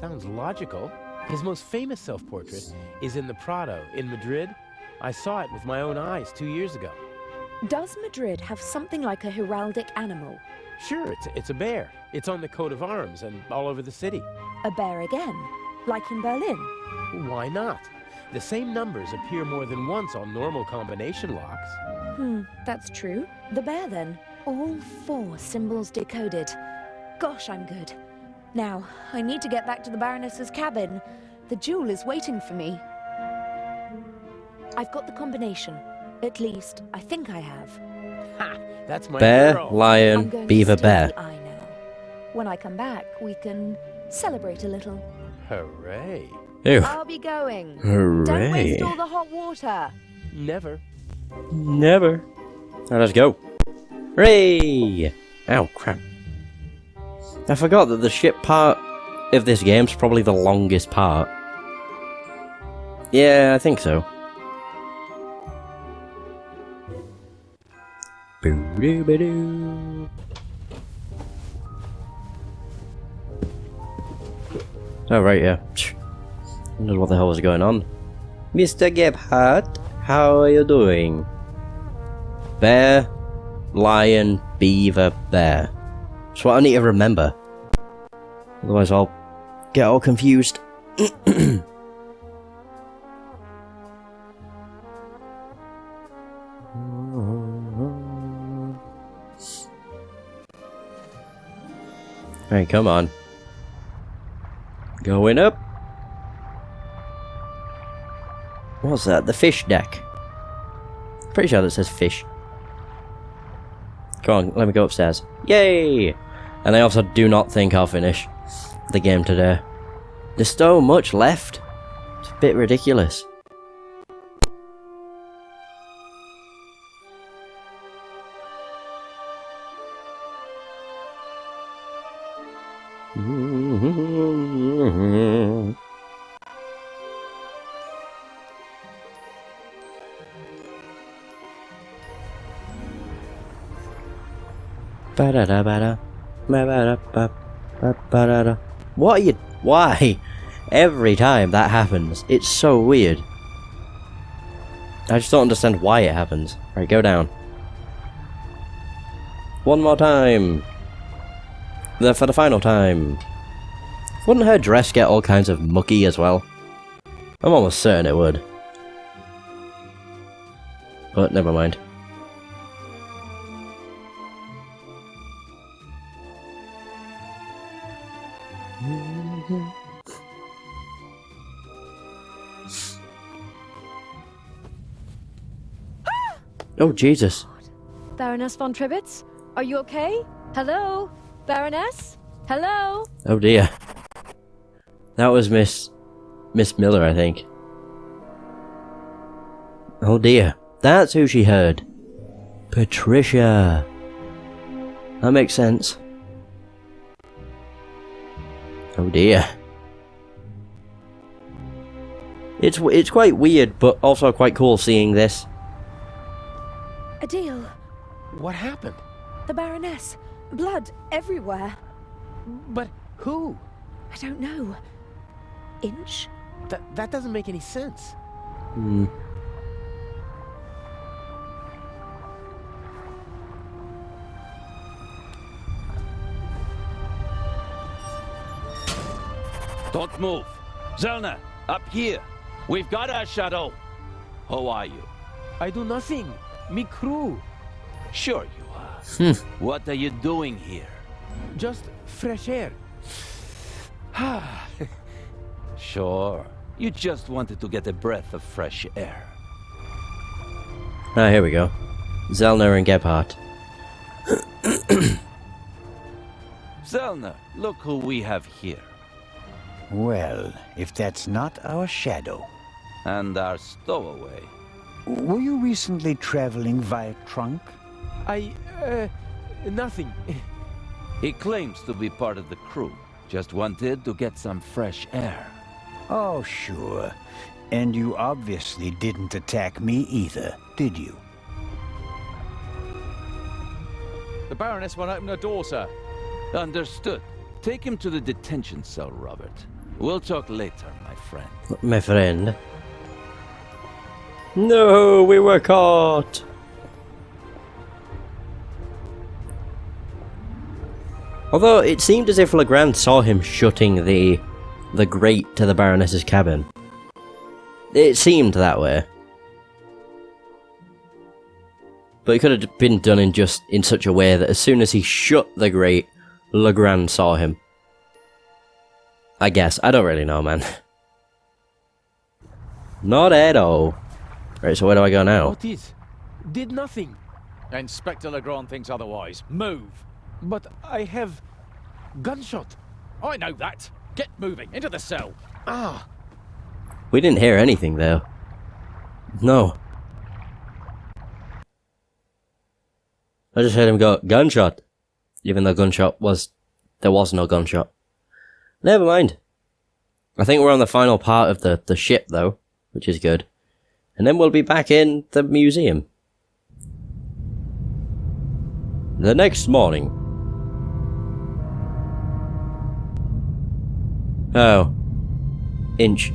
Sounds logical. His most famous self-portrait is in the Prado in Madrid. I saw it with my own eyes 2 years ago. Does Madrid have something like a heraldic animal? Sure, it's a bear. It's on the coat of arms and all over the city. A bear again? Like in Berlin? Why not? The same numbers appear more than once on normal combination locks. That's true. The bear then. All 4 symbols decoded. Gosh, I'm good. Now, I need to get back to the Baroness's cabin. The jewel is waiting for me. I've got the combination. At least, I think I have. Ha! That's my Bear, girl. I'm lion, going beaver, to steal bear. the eye now. When I come back, we can celebrate a little. Hooray. Ew. I'll be going. Hooray. Don't waste all the hot water. Never. Never. Now let's go. Hooray! Ow, crap. I forgot that the ship part of this game's probably the longest part. Yeah, I think so. Boo-doo-ba-doo. Oh, right, yeah. I wondered what the hell was going on. Mr. Gebhardt, how are you doing? Bear, lion, beaver, bear. That's what I need to remember. Otherwise I'll get all confused. Hey, come on. Going up. What's that? The fish deck. Pretty sure that says fish. Come on, let me go upstairs. Yay! And I also do not think I'll finish the game today. There's so much left. It's a bit ridiculous. What are you... Why? Every time that happens, it's so weird. I just don't understand why it happens. Right, go down. One more time. For the final time. Wouldn't her dress get all kinds of mucky as well? I'm almost certain it would. But never mind. Oh, Jesus. Baroness von Tribitz? Are you okay? Hello? Baroness? Hello? Oh dear. That was Miss Miller, I think. Oh dear. That's who she heard. Patricia. That makes sense. Oh dear. It's quite weird, but also quite cool seeing this. Adele, What happened? the Baroness. Blood everywhere. But who? I don't know. Inch? That doesn't make any sense. Hmm. Don't move. Zellner, up here. We've got our shadow. How are you? I do nothing. Me crew. Sure you are. What are you doing here? Just fresh air. Sure. You just wanted to get a breath of fresh air. Ah, here we go. Zellner and Gebhardt. Zellner, look who we have here. Well, if that's not our shadow. And our stowaway. Were you recently traveling via trunk? Nothing. He claims to be part of the crew. Just wanted to get some fresh air. Oh, sure. And you obviously didn't attack me either, did you? The Baroness won't open her door, sir. Understood. Take him to the detention cell, Robert. We'll talk later, my friend. My friend. No, we were caught. Although it seemed as if Legrand saw him shutting the grate to the Baroness's cabin. It seemed that way. But it could have been done in such a way that as soon as he shut the grate, Legrand saw him. I guess. I don't really know, man. Not at all. Right, so where do I go now? What is? Did nothing. Inspector Legrand thinks otherwise. Move. But I have... gunshot. I know that. Get moving. Into the cell. Ah. We didn't hear anything, though. No. I just heard him go, gunshot. Even though there was no gunshot. Never mind. I think we're on the final part of the ship, though, which is good. And then we'll be back in the museum. The next morning. Oh. Inch.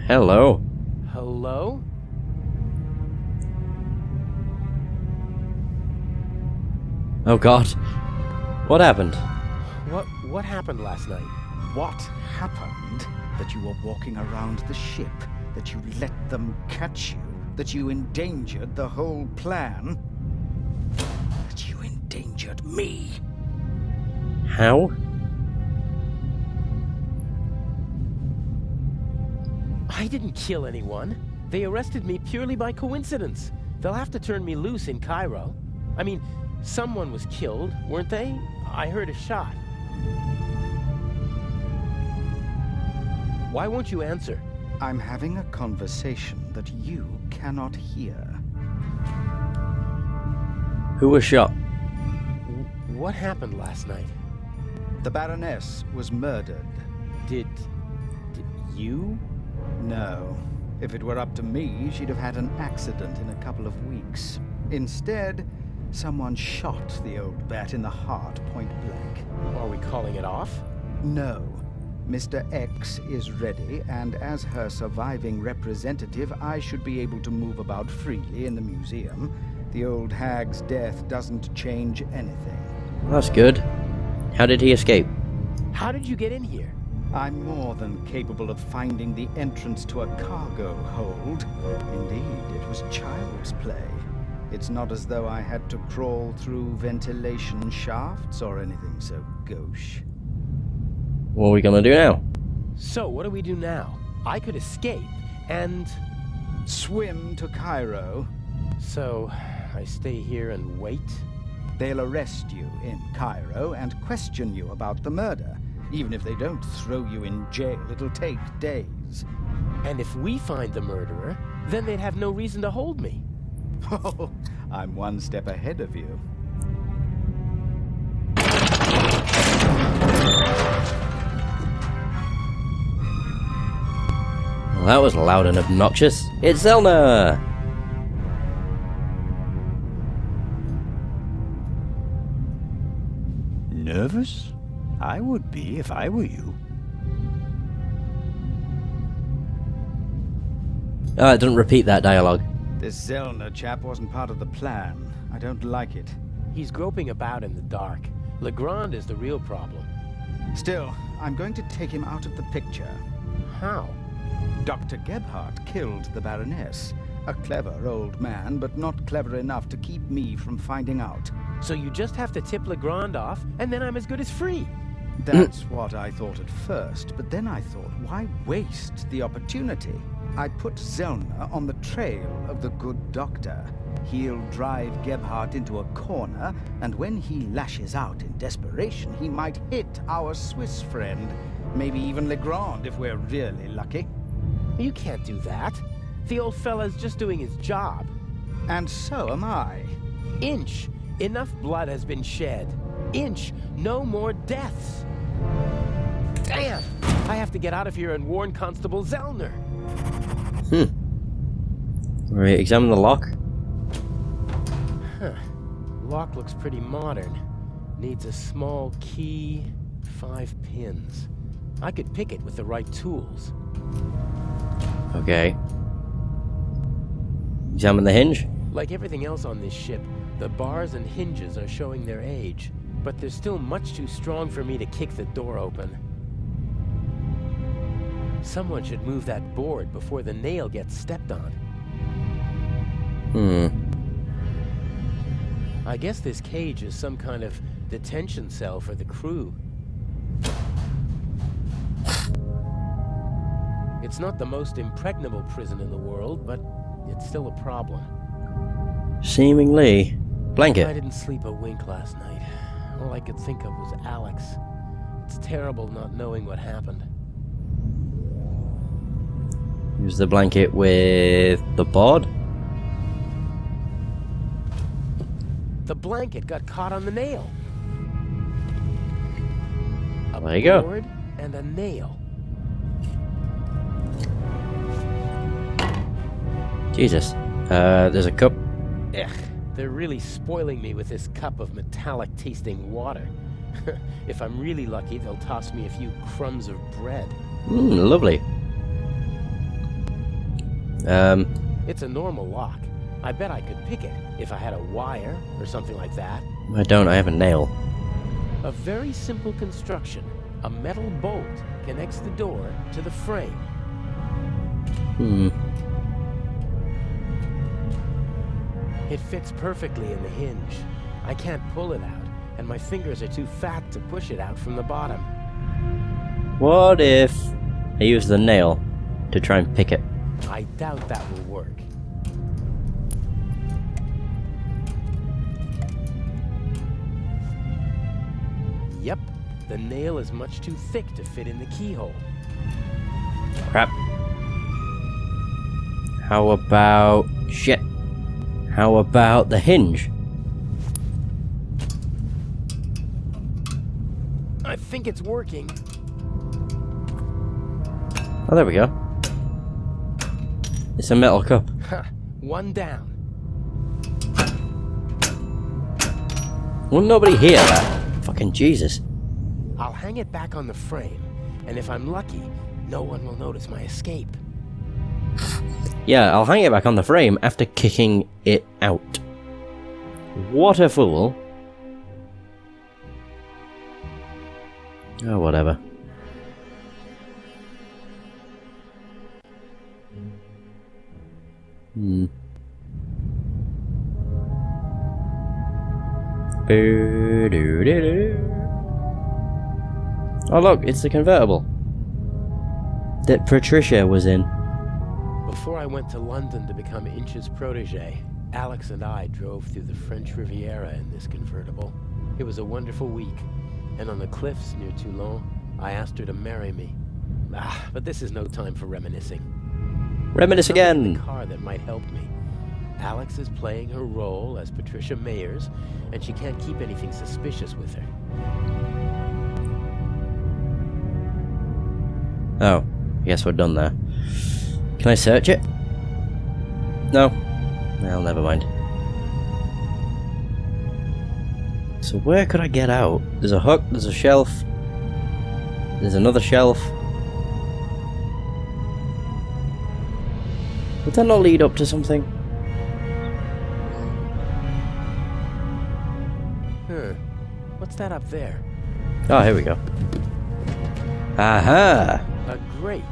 Hello. Hello? Oh god. What happened? What happened last night? What happened? That you were walking around the ship, that you let them catch you, that you endangered the whole plan, that you endangered me. How? I didn't kill anyone. They arrested me purely by coincidence. They'll have to turn me loose in Cairo. I mean, someone was killed, weren't they? I heard a shot. Why won't you answer? I'm having a conversation that you cannot hear. Who was shot? What happened last night? The Baroness was murdered. Did you? No. If it were up to me, she'd have had an accident in a couple of weeks. Instead, someone shot the old bat in the heart point blank. Are we calling it off? No. Mr. X is ready, and as her surviving representative, I should be able to move about freely in the museum. The old hag's death doesn't change anything. That's good. How did he escape? How did you get in here? I'm more than capable of finding the entrance to a cargo hold. Indeed, it was child's play. It's not as though I had to crawl through ventilation shafts or anything so gauche. What are we gonna do now? So, what do we do now? I could escape, and... Swim to Cairo. So, I stay here and wait? They'll arrest you in Cairo and question you about the murder. Even if they don't throw you in jail, it'll take days. And if we find the murderer, then they'd have no reason to hold me. Oh, I'm one step ahead of you. Well, that was loud and obnoxious. It's Zelna! Nervous? I would be if I were you. Oh, it doesn't repeat that dialogue. This Zellner chap wasn't part of the plan. I don't like it. He's groping about in the dark. Legrand is the real problem. Still, I'm going to take him out of the picture. How? Dr. Gebhardt killed the Baroness. A clever old man, but not clever enough to keep me from finding out. So you just have to tip Legrand off, and then I'm as good as free. That's what I thought at first, but then I thought, why waste the opportunity? I put Zellner on the trail of the good doctor. He'll drive Gebhardt into a corner, and when he lashes out in desperation, he might hit our Swiss friend. Maybe even Legrand, if we're really lucky. You can't do that. The old fella's just doing his job. And so am I. Inch, enough blood has been shed. inch. No more deaths. Damn! I have to get out of here and warn Constable Zellner. Right, examine the lock. Huh. Lock looks pretty modern. Needs a small key, 5 pins. I could pick it with the right tools. Okay. Examine the hinge. Like everything else on this ship, the bars and hinges are showing their age, but they're still much too strong for me to kick the door open. Someone should move that board before the nail gets stepped on. I guess this cage is some kind of detention cell for the crew. It's not the most impregnable prison in the world, but it's still a problem. Seemingly. I Blanket. didn't sleep a wink last night. All I could think of was Alex. It's terrible not knowing what happened. Use the blanket with the board. The blanket got caught on the nail. There you go. Board and a nail. Jesus. There's a cup. Ugh, they're really spoiling me with this cup of metallic-tasting water. If I'm really lucky, they'll toss me a few crumbs of bread. Lovely. It's a normal lock. I bet I could pick it if I had a wire or something like that. I don't, I have a nail. A very simple construction. A metal bolt connects the door to the frame. It fits perfectly in the hinge. I can't pull it out, and my fingers are too fat to push it out from the bottom. What if I use the nail to try and pick it? I doubt that will work. Yep, the nail is much too thick to fit in the keyhole. Crap. How about... shit. How about the hinge? I think it's working. Oh, there we go. It's a metal cup. Ha, one down. Will nobody hear that? Fucking Jesus. I'll hang it back on the frame, and if I'm lucky, no one will notice my escape. Yeah, I'll hang it back on the frame after kicking it out. What a fool. Oh, whatever. Oh look, it's the convertible that Patricia was in. Before I went to London to become Inch's protege, Alex and I drove through the French Riviera in this convertible. It was a wonderful week, and on the cliffs near Toulon, I asked her to marry me. But this is no time for reminiscing. Reminisce Something in again. the car that might help me. Alex is playing her role as Patricia Mayers, and she can't keep anything suspicious with her. Oh, I guess we're done there. Can I search it? No. Well, never mind. So where could I get out? There's a hook, there's a shelf. There's another shelf. Would that not lead up to something? What's that up there? Oh, here we go. Aha! A grate.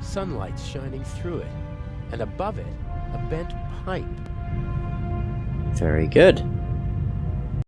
Sunlight's shining through it. And above it, a bent pipe. Very good.